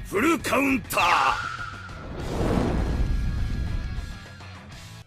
フルカウンター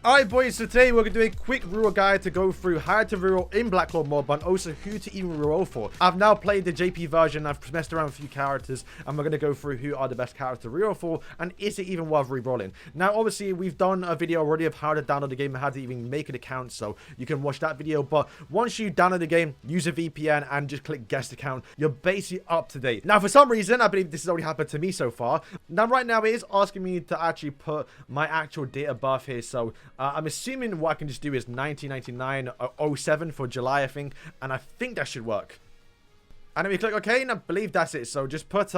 Alright boys, so today we're going to do a quick reroll guide to go through how to reroll in Black Clover Mobile and also who to even reroll for. I've now played the JP version, I've messed around with a few characters, and we're going to go through who are the best characters to reroll for, and is it even worth rerolling. Now obviously we've done a video already of how to download the game and how to even make an account, so you can watch that video, but once you download the game, use a VPN and just click guest account, you're basically up to date. Now for some reason, I believe this has already happened to me so far. Now right now it is asking me to actually put my actual date of birth here, so I'm assuming what I can just do is 1999 07 for July, I think, and I think that should work. And then we click OK, and I believe that's it. So just put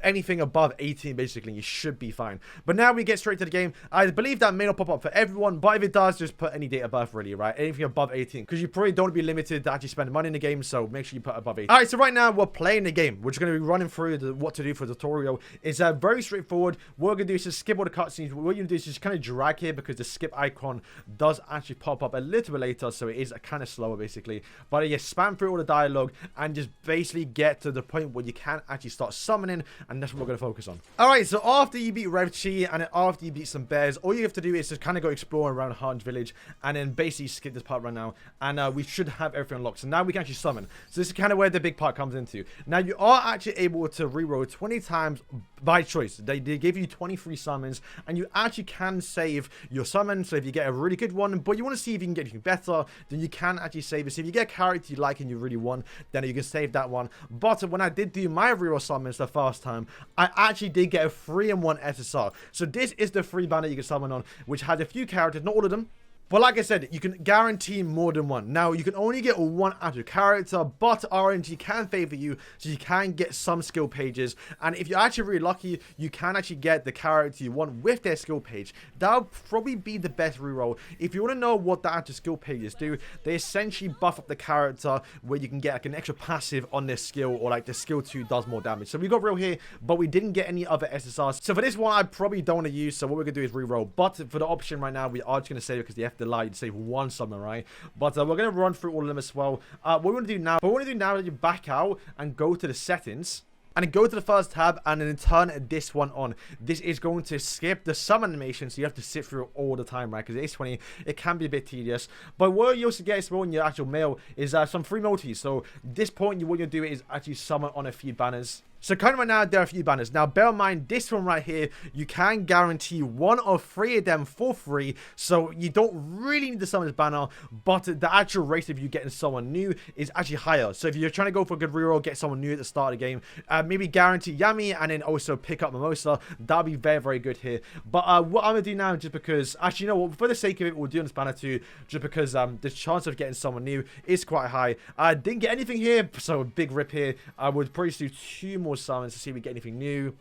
anything above 18, basically, and you should be fine. But now we get straight to the game. I believe that may not pop up for everyone, but if it does, just put any date of birth, really, right? Anything above 18, because you probably don't want to be limited to actually spend money in the game, so make sure you put above 18. All right, so right now, we're playing the game. We're just going to be running through what to do for the tutorial. It's very straightforward. What we're going to do is just skip all the cutscenes. What you're going to do is just kind of drag here, because the skip icon does actually pop up a little bit later, so it is kind of slower, basically. But yeah, spam through all the dialogue, and just basically get to the point where you can actually start summoning, and that's what we're going to focus on. All right, so after you beat Revchi and then after you beat some bears, all you have to do is just kind of go explore around Harn's village and then basically skip this part right now, and we should have everything unlocked. So now we can actually summon. So this is kind of where the big part comes into. Now you are actually able to reroll 20 times by choice. They give you 23 summons, and you actually can save your summon. So if you get a really good one, but you want to see if you can get anything better, then you can actually save it. So if you get a character you like and you really want, then you can save that one. But when I did do my reroll summons the first time, I actually did get a 3-in-1 SSR. So this is the free banner you can summon on, which has a few characters, not all of them. But like I said, you can guarantee more than one. Now, you can only get one active character, but RNG can favor you, so you can get some skill pages. And if you're actually really lucky, you can actually get the character you want with their skill page. That'll probably be the best reroll. If you want to know what the active skill pages do, they essentially buff up the character where you can get like an extra passive on their skill, or like the skill 2 does more damage. So we got real here, but we didn't get any other SSRs. So for this one, I probably don't want to use, so what we're going to do is reroll. But for the option right now, we are just going to save it because the allow you to save one summon, right? But we're going to run through all of them as well. What we want to do now, is you back out and go to the settings, and then go to the first tab and then turn this one on. This is going to skip the summon animation, so you have to sit through it all the time, right? Because it is 20, it can be a bit tedious. But what you also get as well in your actual mail is some free multis. So this point, what you're doing is actually summon on a few banners. So currently right now, there are a few banners. Now, bear in mind, this one right here, you can guarantee 1 or 3 of them for free. So you don't really need the summons banner, but the actual rate of you getting someone new is actually higher. So if you're trying to go for a good reroll, get someone new at the start of the game, maybe guarantee Yami and then also pick up Mimosa. That'll be very, very good here. But what I'm going to do now, just because, actually, you know what, for the sake of it, we'll do on this banner too, just because the chance of getting someone new is quite high. I didn't get anything here, so a big rip here. I would probably do 2 more summons to see if we get anything new.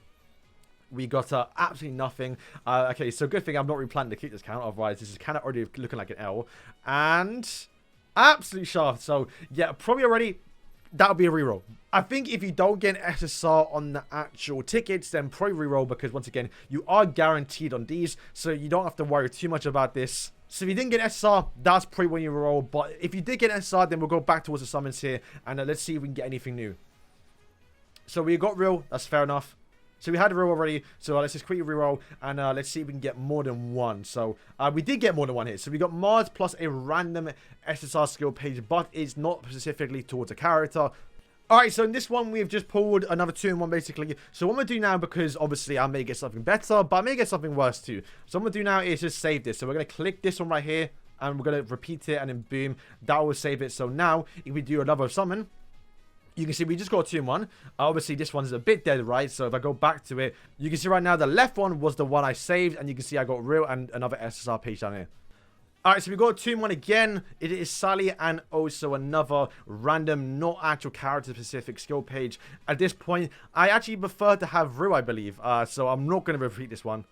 We got absolutely nothing. Okay, so good thing I'm not really planning to keep this count, otherwise this is kind of already looking like an L. And absolute shaft. So yeah, probably already that'll be a reroll. I think if you don't get an SSR on the actual tickets, then probably reroll, because once again, you are guaranteed on these, so you don't have to worry too much about this. So if you didn't get SSR, that's probably when you reroll. But if you did get SSR, then we'll go back towards the summons here, and let's see if we can get anything new. So we got real, that's fair enough. So we had a reroll already, so let's just quickly reroll, and let's see if we can get more than one. So we did get more than one here. So we got Mars plus a random SSR skill page, but it's not specifically towards a character. Alright, so in this one, we've just pulled another 2-in-1 basically. So what I'm going to do now, because obviously I may get something better, but I may get something worse too. So what I'm going to do now is just save this. So we're going to click this one right here, and we're going to repeat it, and then boom, that will save it. So now, if we do another summon, you can see we just got 2-in-1. Obviously, this one's a bit dead, right? So if I go back to it, you can see right now the left one was the one I saved, and you can see I got real and another SSR page down here. Alright, so we got 2-in-1 again. It is Sally and also another random, not actual character specific skill page. At this point, I actually prefer to have real, I believe. So I'm not going to repeat this one.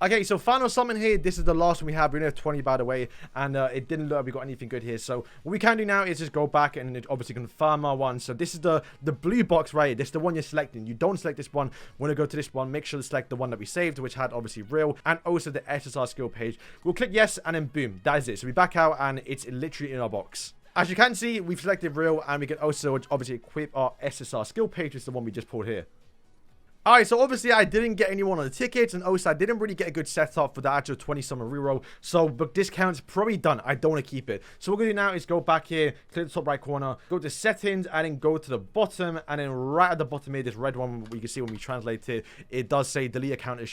Okay, so final summon here. This is the last one we have. We only have 20, by the way, and it didn't look like we got anything good here. So what we can do now is just go back and obviously confirm our one. So this is the blue box right here. This is the one you're selecting. You don't select this one. Want to go to this one, make sure to select the one that we saved, which had obviously real and also the SSR skill page. We'll click yes, and then boom, that is it. So we back out, and it's literally in our box. As you can see, we've selected real, and we can also obviously equip our SSR skill page, which is the one we just pulled here. Alright, so obviously I didn't get anyone on the tickets, and also I didn't really get a good setup for the actual 20 summon reroll. So the discount's probably done. I don't want to keep it. So what we're going to do now is go back here, click the top right corner, go to settings, and then go to the bottom, and then right at the bottom here, this red one, you can see when we translate it, it does say delete account. It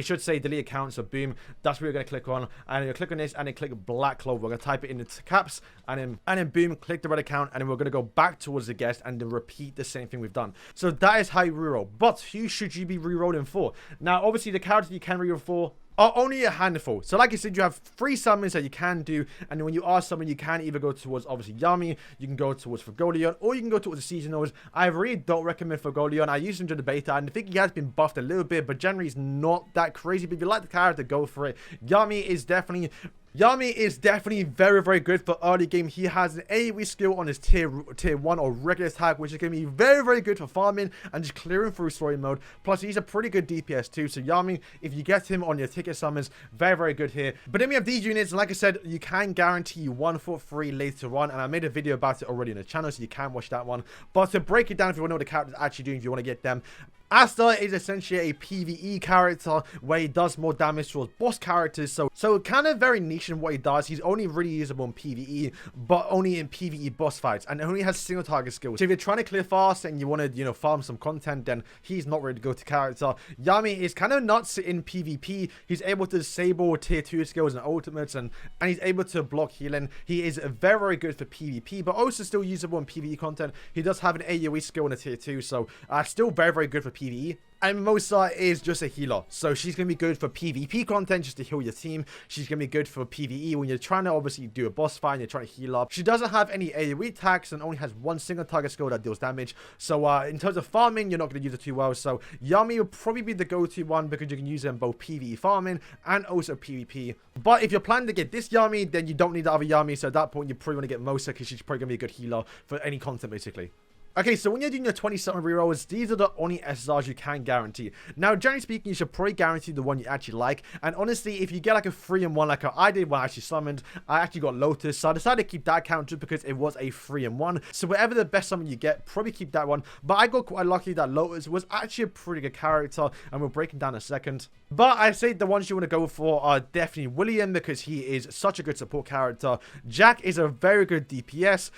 should say delete account, so boom, that's what you're going to click on. And you'll click on this and then click Black Clover. We're going to type it into caps and then boom, click the red account, and then we're going to go back towards the guest and then repeat the same thing we've done. So that is how you reroll. But who should you be rerolling for? Now, obviously, the characters you can reroll for are only a handful. So like I said, you have 3 summons that you can do, and when you are summoned, you can either go towards obviously Yami, you can go towards Fagolion, or you can go towards the seasonals. I really don't recommend Fagolion. I used him during the beta, and I think he has been buffed a little bit, but generally he's not that crazy. But if you like the character, go for it. Yami is definitely very, very good for early game. He has an AoE skill on his tier 1 or regular attack, which is going to be very, very good for farming and just clearing through story mode. Plus, he's a pretty good DPS too. So Yami, if you get him on your ticket summons, very, very good here. But then we have these units, and like I said, you can guarantee one for free later on. And I made a video about it already on the channel, so you can watch that one. But to break it down, if you want to know what the characters are actually doing, if you want to get them, Asta is essentially a PvE character where he does more damage towards boss characters. So kind of very niche in what he does. He's only really usable in PvE, but only in PvE boss fights, and only has single target skills. So if you're trying to clear fast and you want to, farm some content, then he's not really go-to character. Yami is kind of nuts in PvP. He's able to disable tier 2 skills and ultimates, and he's able to block healing. He is very, very good for PvP, but also still usable in PvE content. He does have an AoE skill in a tier 2, so still very, very good for PvE. And Mosa is just a healer, so she's going to be good for PvP content, just to heal your team. She's going to be good for PvE when you're trying to obviously do a boss fight and you're trying to heal up. She doesn't have any AoE attacks and only has one single target skill that deals damage. So in terms of farming, you're not going to use it too well. So Yami will probably be the go-to one because you can use it in both PvE farming and also PvP. But if you're planning to get this Yami, then you don't need the other Yami. So at that point, you probably want to get Mosa because she's probably going to be a good healer for any content basically. Okay, so when you're doing your 20 summon rerolls, these are the only SSRs you can guarantee. Now, generally speaking, you should probably guarantee the one you actually like. And honestly, if you get like a 3-in-1, like I did when I actually summoned, I actually got Lotus. So I decided to keep that account just because it was a 3-in-1. So whatever the best summon you get, probably keep that one. But I got quite lucky that Lotus was actually a pretty good character, and we'll break him down in a second. But I say the ones you want to go for are definitely William, because he is such a good support character. Jack is a very good DPS.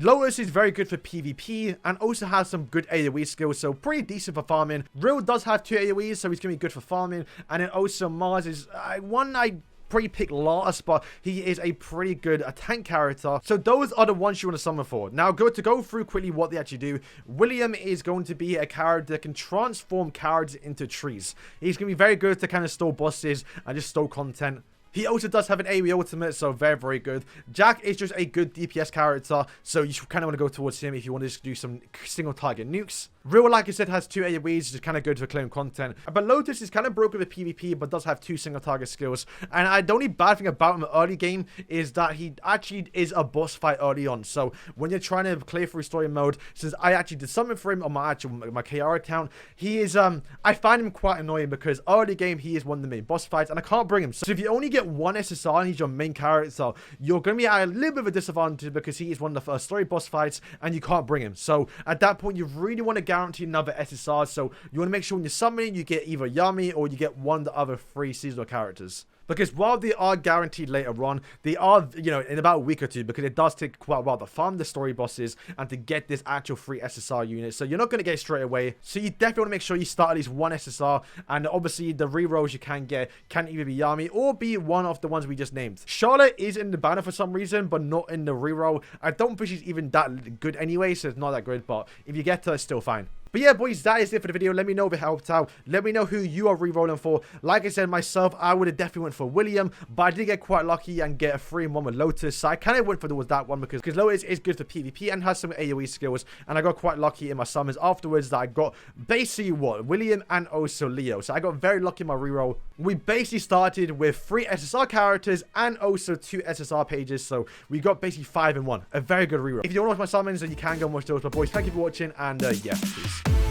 Lotus is very good for PvP and also has some good AoE skills, so pretty decent for farming. Real does have 2 AoEs, so he's going to be good for farming. And then also Mars is one I pretty pick last, but he is a pretty good tank character. So those are the ones you want to summon for. Now, to go through quickly what they actually do. William is going to be a character that can transform characters into trees. He's going to be very good to kind of stall bosses and just stall content. He also does have an AoE ultimate, so very, very good. Jack is just a good DPS character, so you kind of want to go towards him if you want to just do some single target nukes. Real, like I said, has 2 AoEs, just kind of good for claim content. But Lotus is kind of broken with PvP, but does have 2 single target skills. And the only bad thing about him early game is that he actually is a boss fight early on. So when you're trying to clear through story mode, since I actually did something for him on my KR account, he is, I find him quite annoying because early game, he is one of the main boss fights, and I can't bring him. So if you only get one SSR and he's your main character, you're going to be at a little bit of a disadvantage because he is one of the first story boss fights and you can't bring him. So at that point, you really want to guarantee another SSR. So you want to make sure when you're summoning, you get either Yami or you get one of the other 3 seasonal characters. Because while they are guaranteed later on, they are, in about a week or 2, because it does take quite a while to farm the story bosses and to get this actual free SSR unit. So you're not going to get it straight away. So you definitely want to make sure you start at least 1 SSR. And obviously, the rerolls you can get can either be Yami or be one of the ones we just named. Charlotte is in the banner for some reason, but not in the reroll. I don't think she's even that good anyway, so it's not that good. But if you get her, it's still fine. But yeah, boys, that is it for the video. Let me know if it helped out. Let me know who you are rerolling for. Like I said myself, I would have definitely went for William, but I did get quite lucky and get a 3-in-1 with Lotus. So I kind of went for that one because Lotus is good for PvP and has some AoE skills. And I got quite lucky in my summons afterwards that I got basically William and also Leo. So I got very lucky in my reroll. We basically started with 3 SSR characters and also 2 SSR pages. So we got basically 5-in-1. A very good reroll. If you don't want to watch my summons, then you can go and watch those. But boys, thank you for watching, and yeah, peace.